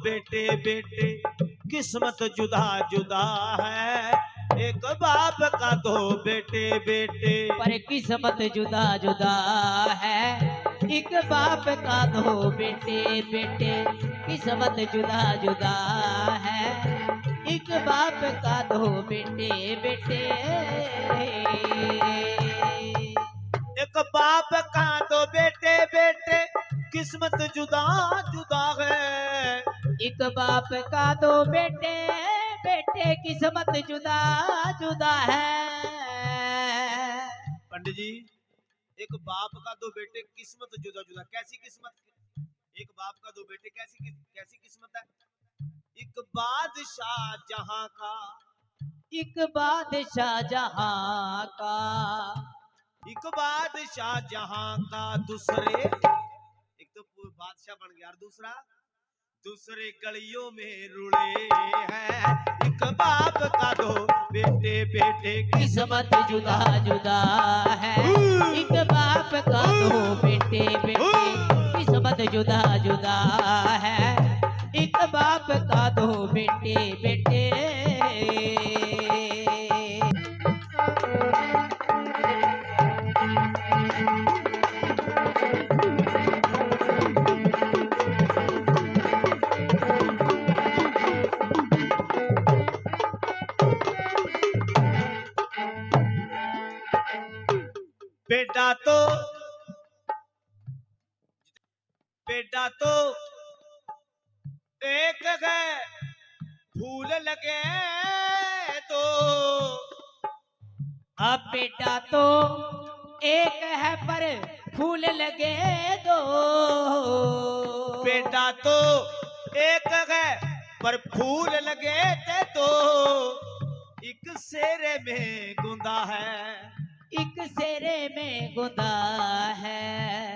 बेटे बेटे किस्मत जुदा जुदा है। एक बाप का दो बेटे बेटे पर किस्मत जुदा जुदा है। एक बाप का दो बेटे बेटे किस्मत जुदा जुदा है। एक बाप का दो बेटे बेटे। एक बाप का दो बेटे बेटे किस्मत जुदा जुदा है। एक बाप का दो बेटे बेटे किस्मत जुदा जुदा है। पंडित जी, एक बाप का दो बेटे किस्मत जुदा जुदा, कैसी किस्मत? एक बाप का दो बेटे कैसी किस्मत है? एक बादशाह जहां का, एक बादशाह जहां का, एक बादशाह जहां का, दूसरे एक तो बादशाह बन गया और दूसरा दूसरे गलियों में रुले हैं। एक बाप का दो बेटे बेटे किस्मत जुदा जुदा है। एक बाप का दो बेटे बेटे किस्मत जुदा जुदा है। एक बाप का दो बेटे बेटे। बेटा तो एक है, फूल लगे तो। अब बेटा तो एक है पर फूल लगे दो। बेटा तो एक है पर फूल लगे थे तो। एक सेरे में गुंदा है, एक सेरे में गुंदा है।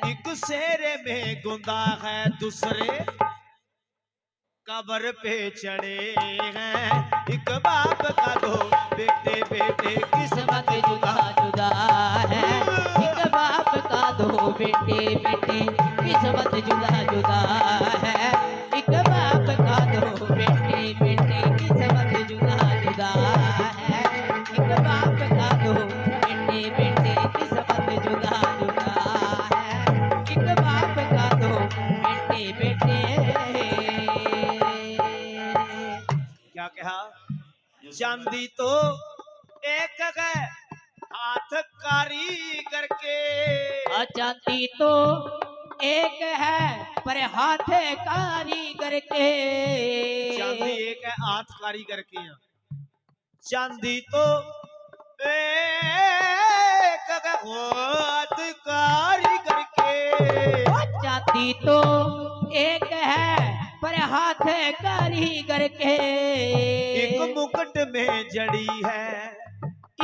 एक सेरे में गुंदा है, दूसरे कब्र पे चढ़े हैं। एक बाप का दो बेटे बेटे किस्मत जुदा जुदा है। एक बाप का दो बेटे बेटे किस्मत जुदा जुदा है। एक बाप का दो बेटे बेटे किस्मत जुदा जुदा है। एक बाप का दो बेटे बेटे किस्मत जुदा जुदा है। एक बाप का दो बेटे बेटे। क्या कहा? चांदी तो एक है हाथ कारीगर के। चांदी तो एक है पर हाथ कारीगर के। चांदी एक है हाथ कारीगर के यहाँ। चांदी तो एक है हाथ कारीगर के। चांदी तो एक है पर हाथ कारीगर के। एक मुकुट में जड़ी है,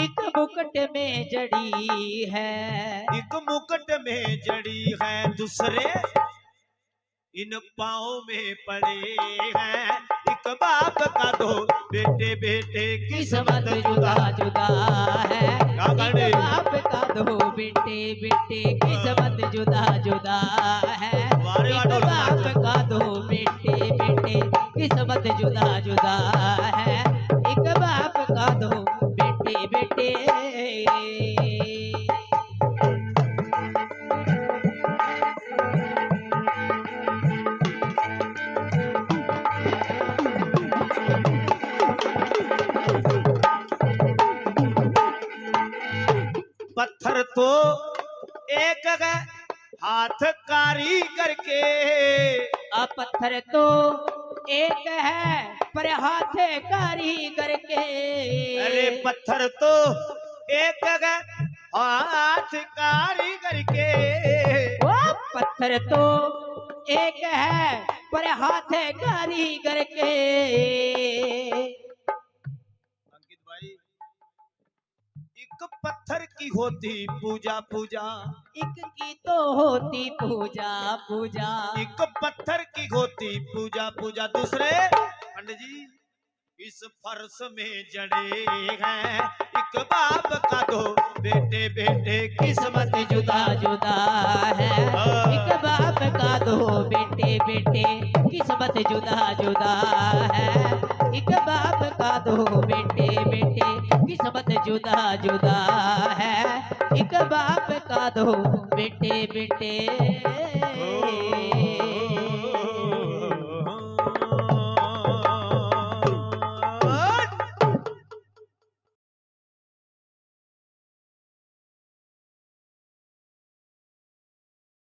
एक मुकुट में जड़ी है। एक मुकुट में जड़ी है, दूसरे इन पाँव में पड़े हैं। एक बाप का दो बेटे बेटे किस्मत जुदा जुदा है। एक बाप का दो बेटे बेटे किस्मत जुदा जुदा है। एक बाप का दो बेटे बेटे किस्मत जुदा जुदा है। एक बाप का दो बेटे बेटे। पत्थर तो एक है हाथ कारीगर के। पत्थर तो एक है पर हाथ कारीगर के। अरे पत्थर तो एक है हाथ कारीगर के। वो पत्थर तो एक है पर हाथ कारीगर के। अंकित भाई, एक पत्थर की होती पूजा पूजा, एक की तो होती पूजा पूजा। एक पत्थर की होती पूजा पूजा, दूसरे पंडित जी इस फर्श में जड़े हैं, एक बाप का दो बेटे बेटे किस्मत जुदा जुदा है, एक बाप का दो बेटे बेटे किस्मत जुदा जुदा है, एक बाप का दो बेटे बेटे किस्मत जुदा जुदा है, एक बाप का दो बेटे बेटे